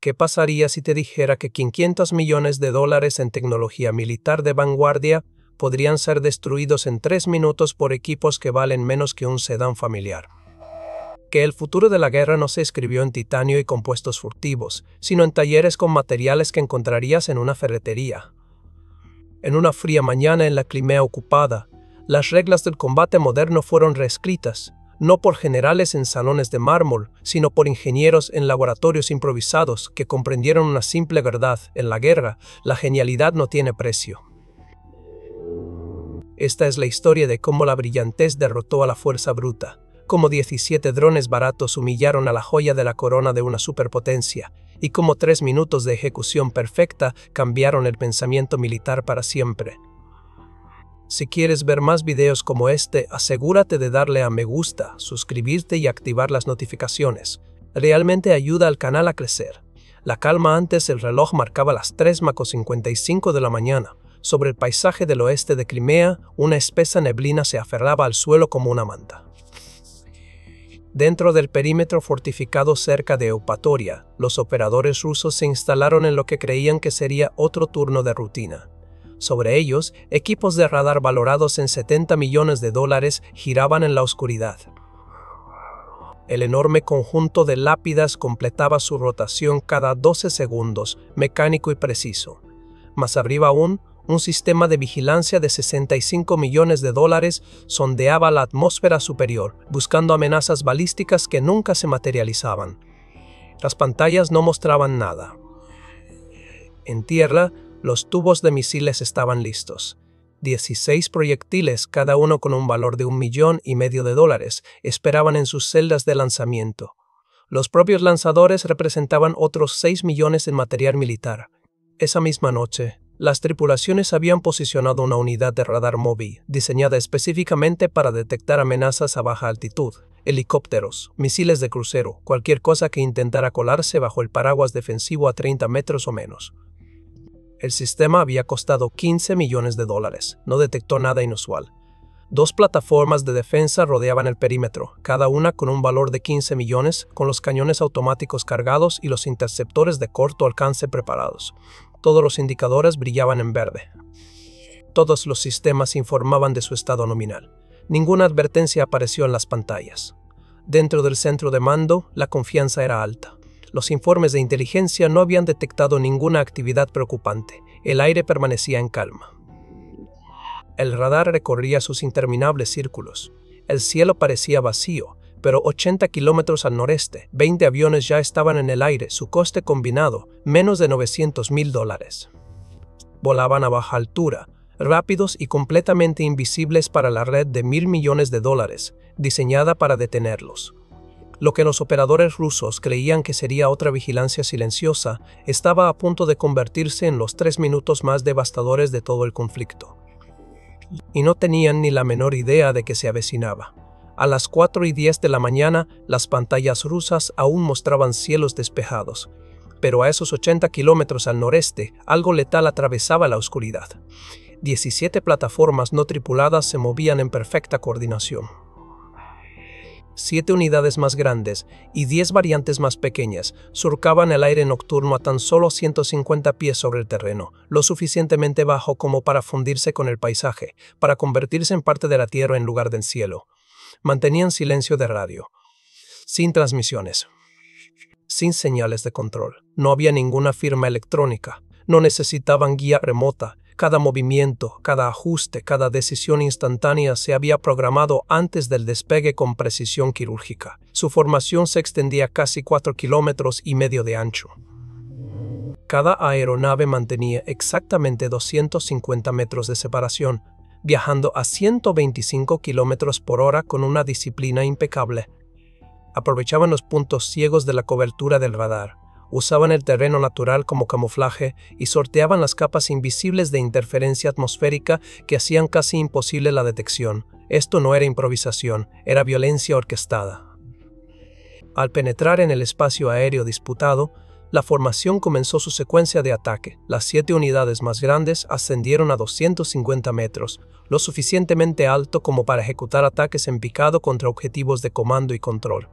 ¿Qué pasaría si te dijera que $500 millones en tecnología militar de vanguardia podrían ser destruidos en 3 minutos por equipos que valen menos que un sedán familiar? Que el futuro de la guerra no se escribió en titanio y compuestos furtivos, sino en talleres con materiales que encontrarías en una ferretería. En una fría mañana en la Crimea ocupada, las reglas del combate moderno fueron reescritas, no por generales en salones de mármol, sino por ingenieros en laboratorios improvisados que comprendieron una simple verdad: en la guerra, la genialidad no tiene precio. Esta es la historia de cómo la brillantez derrotó a la fuerza bruta, cómo 17 drones baratos humillaron a la joya de la corona de una superpotencia, y cómo 3 minutos de ejecución perfecta cambiaron el pensamiento militar para siempre. Si quieres ver más videos como este, asegúrate de darle a me gusta, suscribirte y activar las notificaciones. Realmente ayuda al canal a crecer. La calma antes el reloj marcaba las 3:55 de la mañana. Sobre el paisaje del oeste de Crimea, una espesa neblina se aferraba al suelo como una manta. Dentro del perímetro fortificado cerca de Eupatoria, los operadores rusos se instalaron en lo que creían que sería otro turno de rutina. Sobre ellos, equipos de radar valorados en $70 millones giraban en la oscuridad. El enorme conjunto de lápidas completaba su rotación cada 12 segundos, mecánico y preciso. Más arriba aún, un sistema de vigilancia de $65 millones sondeaba la atmósfera superior, buscando amenazas balísticas que nunca se materializaban. Las pantallas no mostraban nada. En tierra, los tubos de misiles estaban listos. 16 proyectiles, cada uno con un valor de $1,5 millones, esperaban en sus celdas de lanzamiento. Los propios lanzadores representaban otros 6 millones en material militar. Esa misma noche, las tripulaciones habían posicionado una unidad de radar móvil, diseñada específicamente para detectar amenazas a baja altitud: helicópteros, misiles de crucero, cualquier cosa que intentara colarse bajo el paraguas defensivo a 30 metros o menos. El sistema había costado $15 millones, no detectó nada inusual. 2 plataformas de defensa rodeaban el perímetro, cada una con un valor de $15 millones, con los cañones automáticos cargados y los interceptores de corto alcance preparados. Todos los indicadores brillaban en verde. Todos los sistemas informaban de su estado nominal. Ninguna advertencia apareció en las pantallas. Dentro del centro de mando, la confianza era alta. Los informes de inteligencia no habían detectado ninguna actividad preocupante. El aire permanecía en calma. El radar recorría sus interminables círculos. El cielo parecía vacío, pero 80 kilómetros al noreste, 20 aviones ya estaban en el aire, su coste combinado, menos de $900,000. Volaban a baja altura, rápidos y completamente invisibles para la red de $1,000 millones, diseñada para detenerlos. Lo que los operadores rusos creían que sería otra vigilancia silenciosa, estaba a punto de convertirse en los 3 minutos más devastadores de todo el conflicto. Y no tenían ni la menor idea de que se avecinaba. A las 4:10 de la mañana, las pantallas rusas aún mostraban cielos despejados. Pero a esos 80 kilómetros al noreste, algo letal atravesaba la oscuridad. 17 plataformas no tripuladas se movían en perfecta coordinación. 7 unidades más grandes y 10 variantes más pequeñas surcaban el aire nocturno a tan solo 150 pies sobre el terreno, lo suficientemente bajo como para fundirse con el paisaje, para convertirse en parte de la tierra en lugar del cielo. Mantenían silencio de radio, sin transmisiones, sin señales de control. No había ninguna firma electrónica, no necesitaban guía remota. Cada movimiento, cada ajuste, cada decisión instantánea se había programado antes del despegue con precisión quirúrgica. Su formación se extendía casi 4,5 kilómetros de ancho. Cada aeronave mantenía exactamente 250 metros de separación, viajando a 125 kilómetros por hora con una disciplina impecable. Aprovechaban los puntos ciegos de la cobertura del radar. Usaban el terreno natural como camuflaje y sorteaban las capas invisibles de interferencia atmosférica que hacían casi imposible la detección. Esto no era improvisación, era violencia orquestada. Al penetrar en el espacio aéreo disputado, la formación comenzó su secuencia de ataque. Las 7 unidades más grandes ascendieron a 250 metros, lo suficientemente alto como para ejecutar ataques en picado contra objetivos de comando y control.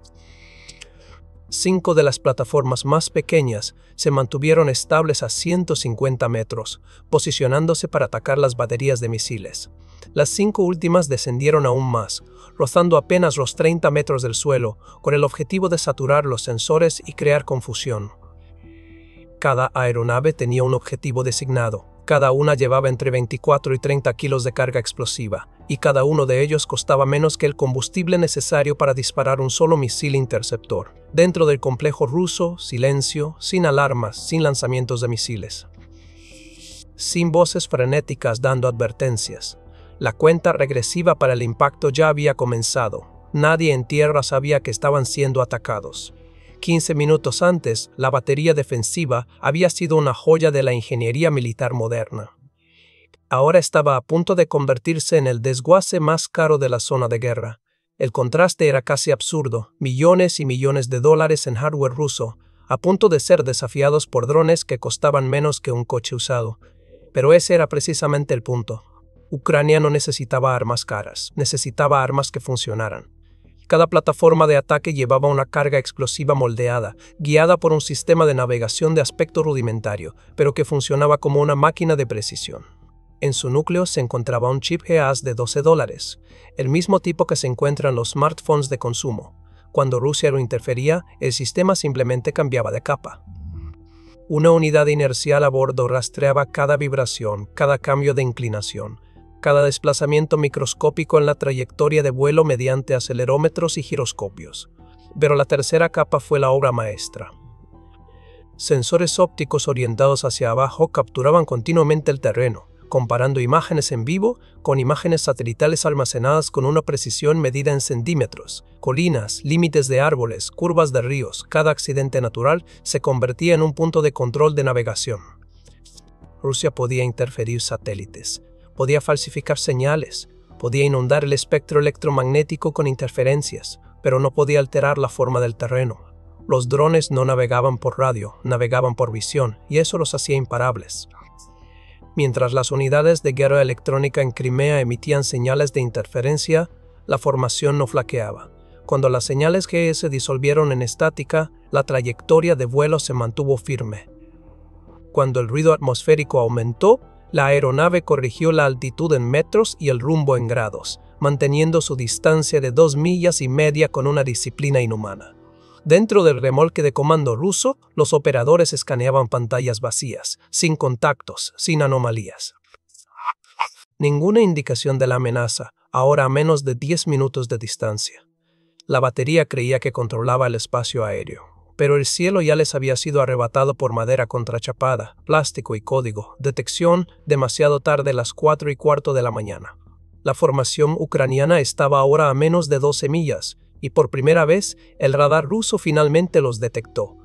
5 de las plataformas más pequeñas se mantuvieron estables a 150 metros, posicionándose para atacar las baterías de misiles. Las 5 últimas descendieron aún más, rozando apenas los 30 metros del suelo, con el objetivo de saturar los sensores y crear confusión. Cada aeronave tenía un objetivo designado. Cada una llevaba entre 24 y 30 kilos de carga explosiva, y cada uno de ellos costaba menos que el combustible necesario para disparar un solo misil interceptor. Dentro del complejo ruso, silencio, sin alarmas, sin lanzamientos de misiles. Sin voces frenéticas dando advertencias. La cuenta regresiva para el impacto ya había comenzado. Nadie en tierra sabía que estaban siendo atacados. 15 minutos antes, la batería defensiva había sido una joya de la ingeniería militar moderna. Ahora estaba a punto de convertirse en el desguace más caro de la zona de guerra. El contraste era casi absurdo, millones y millones de dólares en hardware ruso, a punto de ser desafiados por drones que costaban menos que un coche usado. Pero ese era precisamente el punto. Ucrania no necesitaba armas caras, necesitaba armas que funcionaran. Cada plataforma de ataque llevaba una carga explosiva moldeada, guiada por un sistema de navegación de aspecto rudimentario, pero que funcionaba como una máquina de precisión. En su núcleo se encontraba un chip GAAS de $12, el mismo tipo que se encuentra en los smartphones de consumo. Cuando Rusia lo interfería, el sistema simplemente cambiaba de capa. Una unidad inercial a bordo rastreaba cada vibración, cada cambio de inclinación, cada desplazamiento microscópico en la trayectoria de vuelo mediante acelerómetros y giroscopios. Pero la tercera capa fue la obra maestra. Sensores ópticos orientados hacia abajo capturaban continuamente el terreno, comparando imágenes en vivo con imágenes satelitales almacenadas con una precisión medida en centímetros. Colinas, límites de árboles, curvas de ríos, cada accidente natural se convertía en un punto de control de navegación. Rusia podía interferir satélites, podía falsificar señales, podía inundar el espectro electromagnético con interferencias, pero no podía alterar la forma del terreno. Los drones no navegaban por radio, navegaban por visión, y eso los hacía imparables. Mientras las unidades de guerra electrónica en Crimea emitían señales de interferencia, la formación no flaqueaba. Cuando las señales G se disolvieron en estática, la trayectoria de vuelo se mantuvo firme. Cuando el ruido atmosférico aumentó, la aeronave corrigió la altitud en metros y el rumbo en grados, manteniendo su distancia de 2,5 millas con una disciplina inhumana. Dentro del remolque de comando ruso, los operadores escaneaban pantallas vacías, sin contactos, sin anomalías. Ninguna indicación de la amenaza, ahora a menos de 10 minutos de distancia. La batería creía que controlaba el espacio aéreo, pero el cielo ya les había sido arrebatado por madera contrachapada, plástico y código. Detección demasiado tarde, las 4:15 de la mañana. La formación ucraniana estaba ahora a menos de 12 millas, y por primera vez el radar ruso finalmente los detectó.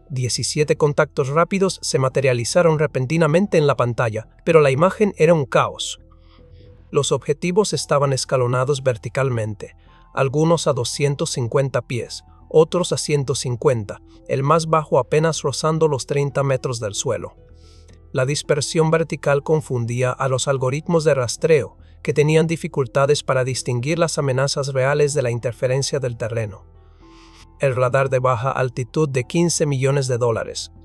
17 contactos rápidos se materializaron repentinamente en la pantalla, pero la imagen era un caos. Los objetivos estaban escalonados verticalmente, algunos a 250 pies, otros a 150, el más bajo apenas rozando los 30 metros del suelo. La dispersión vertical confundía a los algoritmos de rastreo, que tenían dificultades para distinguir las amenazas reales de la interferencia del terreno. El radar de baja altitud de $15 millones,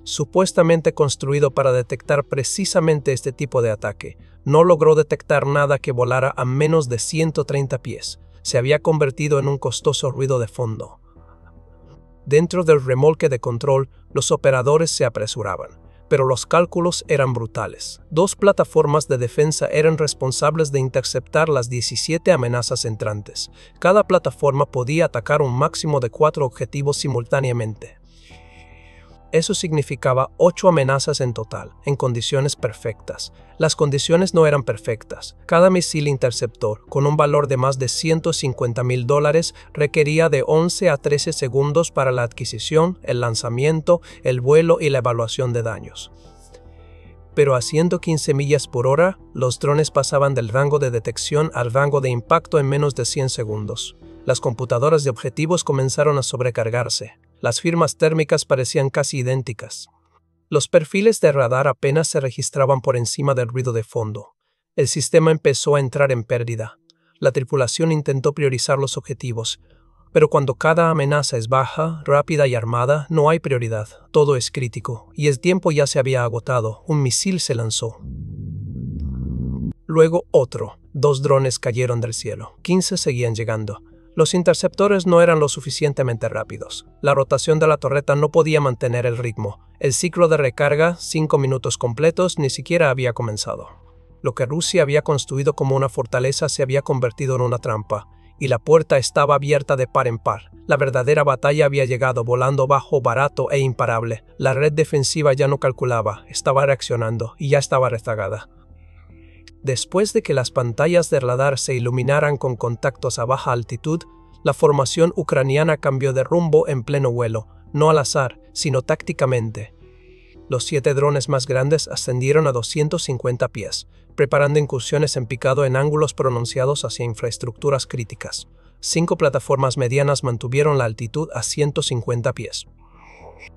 supuestamente construido para detectar precisamente este tipo de ataque, no logró detectar nada que volara a menos de 130 pies. Se había convertido en un costoso ruido de fondo. Dentro del remolque de control, los operadores se apresuraban, pero los cálculos eran brutales. 2 plataformas de defensa eran responsables de interceptar las 17 amenazas entrantes. Cada plataforma podía atacar un máximo de 4 objetivos simultáneamente. Eso significaba 8 amenazas en total, en condiciones perfectas. Las condiciones no eran perfectas. Cada misil interceptor, con un valor de más de $150,000, requería de 11 a 13 segundos para la adquisición, el lanzamiento, el vuelo y la evaluación de daños. Pero a 115 millas por hora, los drones pasaban del rango de detección al rango de impacto en menos de 100 segundos. Las computadoras de objetivos comenzaron a sobrecargarse. Las firmas térmicas parecían casi idénticas. Los perfiles de radar apenas se registraban por encima del ruido de fondo. El sistema empezó a entrar en pérdida. La tripulación intentó priorizar los objetivos. Pero cuando cada amenaza es baja, rápida y armada, no hay prioridad. Todo es crítico, y el tiempo ya se había agotado. Un misil se lanzó. Luego otro. 2 drones cayeron del cielo. 15 seguían llegando. Los interceptores no eran lo suficientemente rápidos. La rotación de la torreta no podía mantener el ritmo. El ciclo de recarga, 5 minutos completos, ni siquiera había comenzado. Lo que Rusia había construido como una fortaleza se había convertido en una trampa, y la puerta estaba abierta de par en par. La verdadera batalla había llegado, volando bajo, barato e imparable. La red defensiva ya no calculaba, estaba reaccionando y ya estaba rezagada. Después de que las pantallas de radar se iluminaran con contactos a baja altitud, la formación ucraniana cambió de rumbo en pleno vuelo, no al azar, sino tácticamente. Los 7 drones más grandes ascendieron a 250 pies, preparando incursiones en picado en ángulos pronunciados hacia infraestructuras críticas. 5 plataformas medianas mantuvieron la altitud a 150 pies.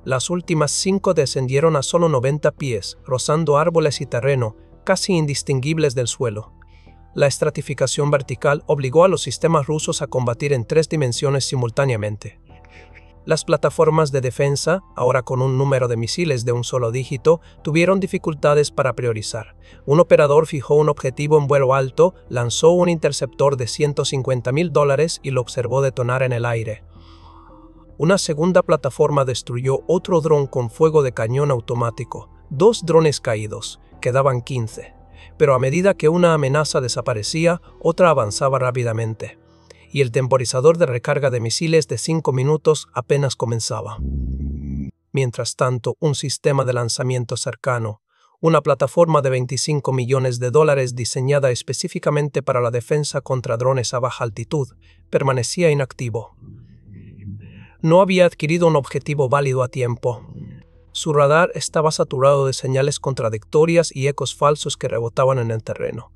Las últimas 5 descendieron a solo 90 pies, rozando árboles y terreno, casi indistinguibles del suelo. La estratificación vertical obligó a los sistemas rusos a combatir en 3 dimensiones simultáneamente. Las plataformas de defensa, ahora con un número de misiles de un solo dígito, tuvieron dificultades para priorizar. Un operador fijó un objetivo en vuelo alto, lanzó un interceptor de $150,000 y lo observó detonar en el aire. Una segunda plataforma destruyó otro dron con fuego de cañón automático. 2 drones caídos. Quedaban 15. Pero a medida que una amenaza desaparecía, otra avanzaba rápidamente. Y el temporizador de recarga de misiles de 5 minutos apenas comenzaba. Mientras tanto, un sistema de lanzamiento cercano, una plataforma de $25 millones diseñada específicamente para la defensa contra drones a baja altitud, permanecía inactivo. No había adquirido un objetivo válido a tiempo. Su radar estaba saturado de señales contradictorias y ecos falsos que rebotaban en el terreno.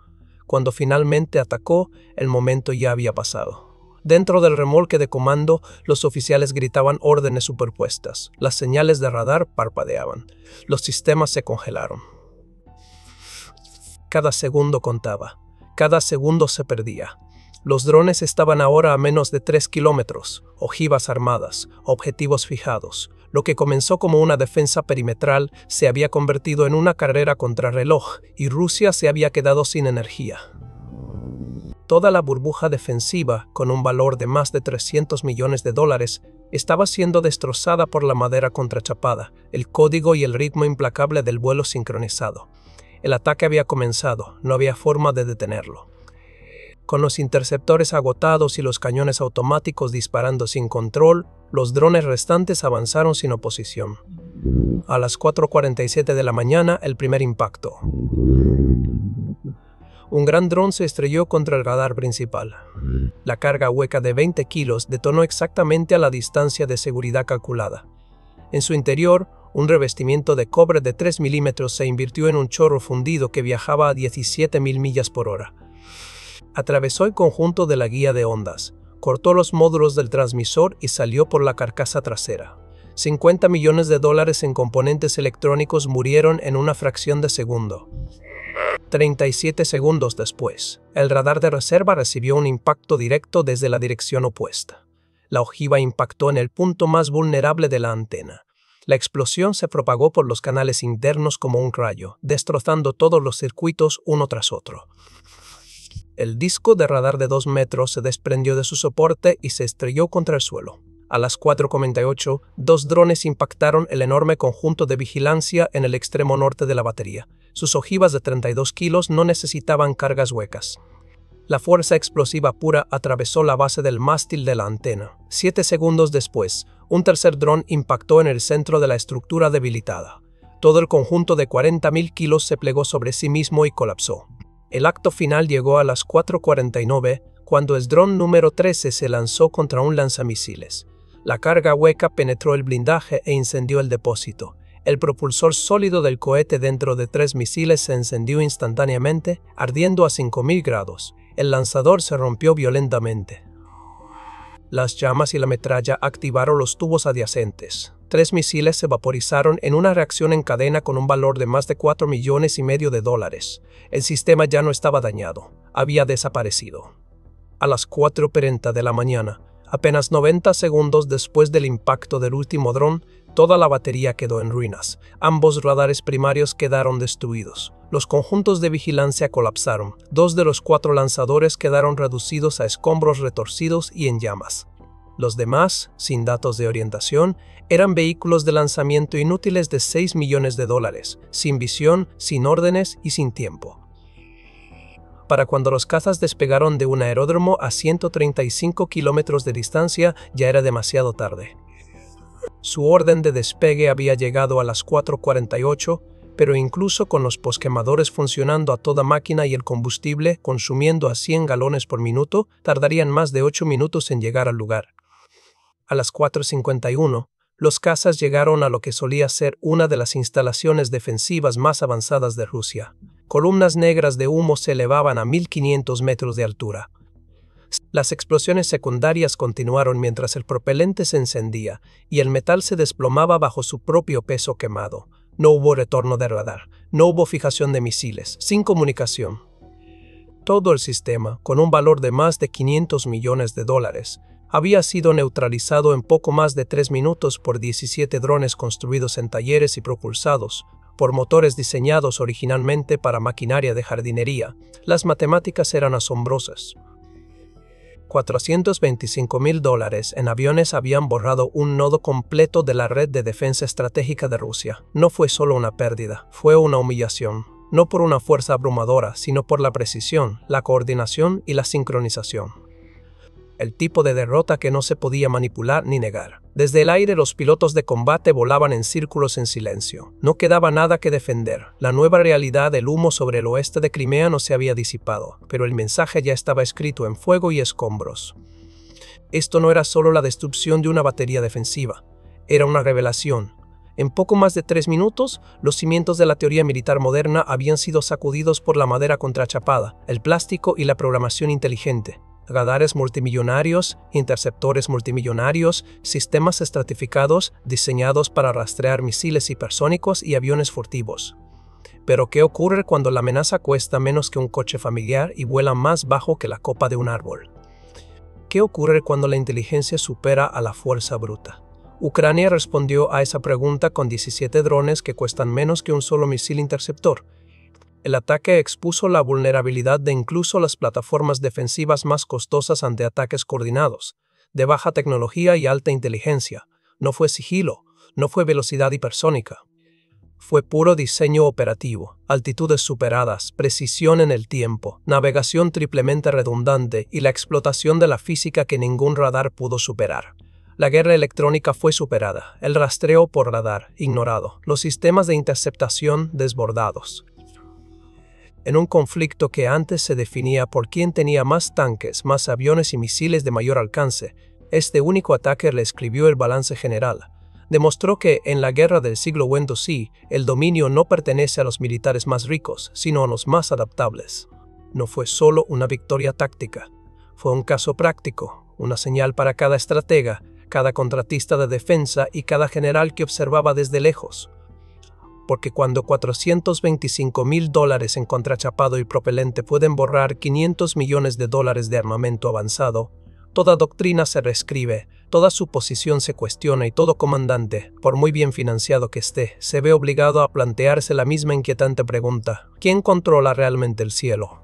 Cuando finalmente atacó, el momento ya había pasado. Dentro del remolque de comando, los oficiales gritaban órdenes superpuestas. Las señales de radar parpadeaban. Los sistemas se congelaron. Cada segundo contaba. Cada segundo se perdía. Los drones estaban ahora a menos de 3 kilómetros, ojivas armadas, objetivos fijados. Lo que comenzó como una defensa perimetral se había convertido en una carrera contrarreloj y Rusia se había quedado sin energía. Toda la burbuja defensiva, con un valor de más de $300 millones, estaba siendo destrozada por la madera contrachapada, el código y el ritmo implacable del vuelo sincronizado. El ataque había comenzado, no había forma de detenerlo. Con los interceptores agotados y los cañones automáticos disparando sin control, los drones restantes avanzaron sin oposición. A las 4:47 de la mañana, el primer impacto. Un gran dron se estrelló contra el radar principal. La carga hueca de 20 kilos detonó exactamente a la distancia de seguridad calculada. En su interior, un revestimiento de cobre de 3 milímetros se invirtió en un chorro fundido que viajaba a 17.000 millas por hora. Atravesó el conjunto de la guía de ondas, cortó los módulos del transmisor y salió por la carcasa trasera. $50 millones en componentes electrónicos murieron en una fracción de segundo. 37 segundos después, el radar de reserva recibió un impacto directo desde la dirección opuesta. La ojiva impactó en el punto más vulnerable de la antena. La explosión se propagó por los canales internos como un rayo, destrozando todos los circuitos uno tras otro. El disco de radar de 2 metros se desprendió de su soporte y se estrelló contra el suelo. A las 4:48, 2 drones impactaron el enorme conjunto de vigilancia en el extremo norte de la batería. Sus ojivas de 32 kilos no necesitaban cargas huecas. La fuerza explosiva pura atravesó la base del mástil de la antena. 7 segundos después, un tercer dron impactó en el centro de la estructura debilitada. Todo el conjunto de 40.000 kilos se plegó sobre sí mismo y colapsó. El acto final llegó a las 4:49, cuando el dron número 13 se lanzó contra un lanzamisiles. La carga hueca penetró el blindaje e incendió el depósito. El propulsor sólido del cohete dentro de 3 misiles se encendió instantáneamente, ardiendo a 5.000 grados. El lanzador se rompió violentamente. Las llamas y la metralla activaron los tubos adyacentes. 3 misiles se vaporizaron en una reacción en cadena con un valor de más de $4,5 millones. El sistema ya no estaba dañado, había desaparecido. A las 4:40 de la mañana, Apenas 90 segundos después del impacto del último dron, toda la batería quedó en ruinas. Ambos radares primarios quedaron destruidos. Los conjuntos de vigilancia colapsaron. 2 de los 4 lanzadores quedaron reducidos a escombros retorcidos y en llamas. Los demás, sin datos de orientación, eran vehículos de lanzamiento inútiles de $6 millones, sin visión, sin órdenes y sin tiempo. Para cuando los cazas despegaron de un aeródromo a 135 kilómetros de distancia, ya era demasiado tarde. Su orden de despegue había llegado a las 4:48, pero incluso con los posquemadores funcionando a toda máquina y el combustible consumiendo a 100 galones por minuto, tardarían más de 8 minutos en llegar al lugar. A las 4:51, los cazas llegaron a lo que solía ser una de las instalaciones defensivas más avanzadas de Rusia. Columnas negras de humo se elevaban a 1500 metros de altura. Las explosiones secundarias continuaron mientras el propelente se encendía y el metal se desplomaba bajo su propio peso quemado. No hubo retorno de radar, no hubo fijación de misiles, sin comunicación. Todo el sistema, con un valor de más de $500 millones, había sido neutralizado en poco más de 3 minutos por 17 drones construidos en talleres y propulsados por motores diseñados originalmente para maquinaria de jardinería. Las matemáticas eran asombrosas. $425.000 en aviones habían borrado un nodo completo de la red de defensa estratégica de Rusia. No fue solo una pérdida, fue una humillación. No por una fuerza abrumadora, sino por la precisión, la coordinación y la sincronización. El tipo de derrota que no se podía manipular ni negar. Desde el aire los pilotos de combate volaban en círculos en silencio. No quedaba nada que defender. La nueva realidad del humo sobre el oeste de Crimea no se había disipado, pero el mensaje ya estaba escrito en fuego y escombros. Esto no era solo la destrucción de una batería defensiva, era una revelación. En poco más de 3 minutos, los cimientos de la teoría militar moderna habían sido sacudidos por la madera contrachapada, el plástico y la programación inteligente. Radares multimillonarios, interceptores multimillonarios, sistemas estratificados diseñados para rastrear misiles hipersónicos y aviones furtivos. Pero ¿qué ocurre cuando la amenaza cuesta menos que un coche familiar y vuela más bajo que la copa de un árbol? ¿Qué ocurre cuando la inteligencia supera a la fuerza bruta? Ucrania respondió a esa pregunta con 17 drones que cuestan menos que un solo misil interceptor. El ataque expuso la vulnerabilidad de incluso las plataformas defensivas más costosas ante ataques coordinados, de baja tecnología y alta inteligencia. No fue sigilo, no fue velocidad hipersónica. Fue puro diseño operativo, altitudes superadas, precisión en el tiempo, navegación triplemente redundante y la explotación de la física que ningún radar pudo superar. La guerra electrónica fue superada, el rastreo por radar ignorado, los sistemas de interceptación desbordados. En un conflicto que antes se definía por quién tenía más tanques, más aviones y misiles de mayor alcance, este único ataque reescribió el balance general. Demostró que, en la guerra del siglo XX, el dominio no pertenece a los militares más ricos, sino a los más adaptables. No fue solo una victoria táctica, fue un caso práctico, una señal para cada estratega, cada contratista de defensa y cada general que observaba desde lejos. Porque cuando $425.000 en contrachapado y propelente pueden borrar $500 millones de armamento avanzado, toda doctrina se reescribe, toda suposición se cuestiona y todo comandante, por muy bien financiado que esté, se ve obligado a plantearse la misma inquietante pregunta: ¿quién controla realmente el cielo?